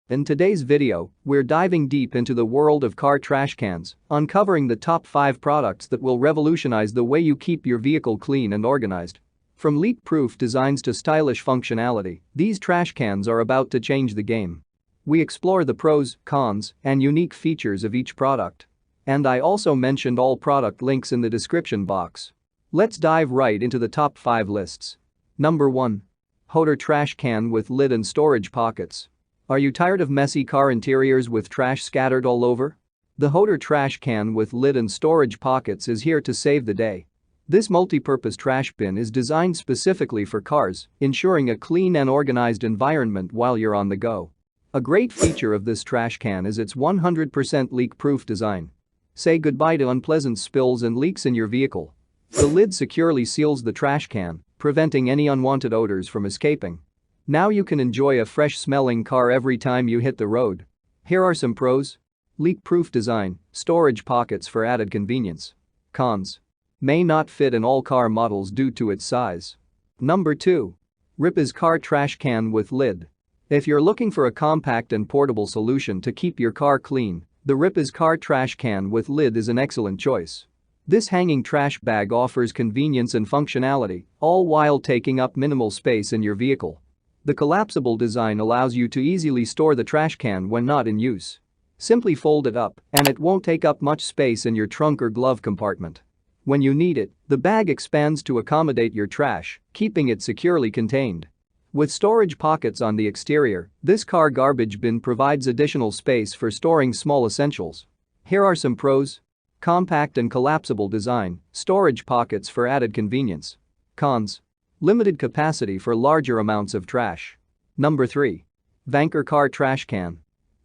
In today's video, we're diving deep into the world of car trash cans, uncovering the top 5 products that will revolutionize the way you keep your vehicle clean and organized. From leak-proof designs to stylish functionality, these trash cans are about to change the game. We explore the pros, cons, and unique features of each product. And I also mentioned all product links in the description box. Let's dive right into the top 5 lists. Number 1. Hoder trash can with lid and storage pockets. Are you tired of messy car interiors with trash scattered all over? The Hoder trash can with lid and storage pockets is here to save the day. This multi-purpose trash bin is designed specifically for cars, ensuring a clean and organized environment while you're on the go. A great feature of this trash can is its 100% leak-proof design. Say goodbye to unpleasant spills and leaks in your vehicle. The lid securely seals the trash can, preventing any unwanted odors from escaping. Now you can enjoy a fresh-smelling car every time you hit the road. Here are some pros. Leak-proof design, storage pockets for added convenience. Cons. May not fit in all car models due to its size. Number 2. RiviewSet car trash can with lid. If you're looking for a compact and portable solution to keep your car clean, the ReviewSet car trash can with lid is an excellent choice. This hanging trash bag offers convenience and functionality, all while taking up minimal space in your vehicle. The collapsible design allows you to easily store the trash can when not in use. Simply fold it up, and it won't take up much space in your trunk or glove compartment. When you need it, the bag expands to accommodate your trash, keeping it securely contained. With storage pockets on the exterior, this car garbage bin provides additional space for storing small essentials. Here are some pros. Compact and collapsible design, storage pockets for added convenience. Cons. Limited capacity for larger amounts of trash. Number 3. Vanker car trash can.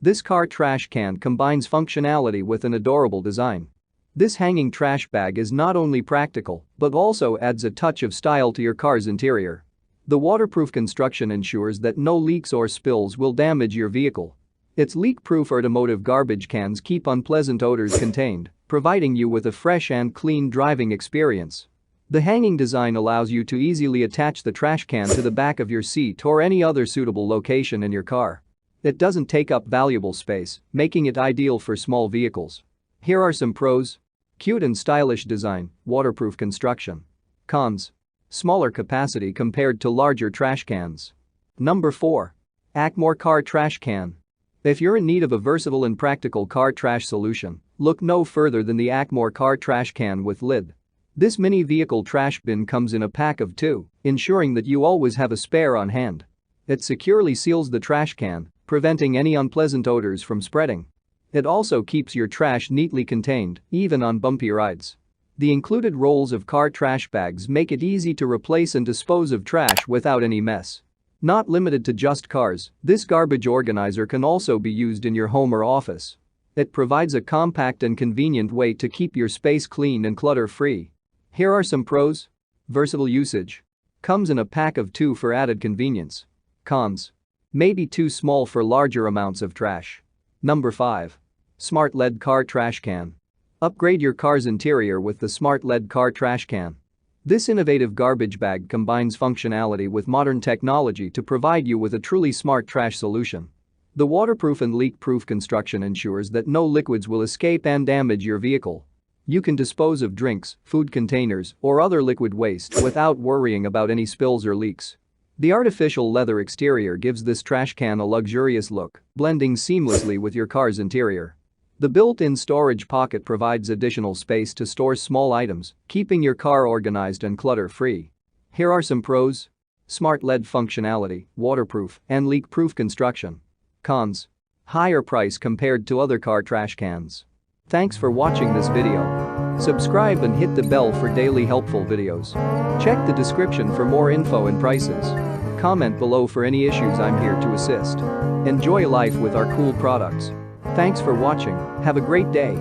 This car trash can combines functionality with an adorable design. This hanging trash bag is not only practical, but also adds a touch of style to your car's interior. The waterproof construction ensures that no leaks or spills will damage your vehicle. Its leak-proof automotive garbage cans keep unpleasant odors contained, providing you with a fresh and clean driving experience. The hanging design allows you to easily attach the trash can to the back of your seat or any other suitable location in your car. It doesn't take up valuable space, making it ideal for small vehicles. Here are some pros. Cute and stylish design, waterproof construction. Cons. Smaller capacity compared to larger trash cans. Number 4. Acmore car trash can. If you're in need of a versatile and practical car trash solution, look no further than the Acmore car trash can with lid. This mini vehicle trash bin comes in a pack of 2, ensuring that you always have a spare on hand. It securely seals the trash can, preventing any unpleasant odors from spreading. It also keeps your trash neatly contained, even on bumpy rides. The included rolls of car trash bags make it easy to replace and dispose of trash without any mess. Not limited to just cars, this garbage organizer can also be used in your home or office. It provides a compact and convenient way to keep your space clean and clutter-free. Here are some pros. Versatile usage. Comes in a pack of 2 for added convenience. Cons. May be too small for larger amounts of trash. Number 5. Smart LED car trash can. Upgrade your car's interior with the Smart LED car trash can. This innovative garbage bag combines functionality with modern technology to provide you with a truly smart trash solution. The waterproof and leak-proof construction ensures that no liquids will escape and damage your vehicle. You can dispose of drinks, food containers, or other liquid waste without worrying about any spills or leaks. The artificial leather exterior gives this trash can a luxurious look, blending seamlessly with your car's interior. The built-in storage pocket provides additional space to store small items, keeping your car organized and clutter-free. Here are some pros. Smart LED functionality, waterproof, and leak-proof construction. Cons. Higher price compared to other car trash cans. Thanks for watching this video. Subscribe and hit the bell for daily helpful videos. Check the description for more info and prices. Comment below for any issues. I'm here to assist. Enjoy life with our cool products. Thanks for watching, have a great day.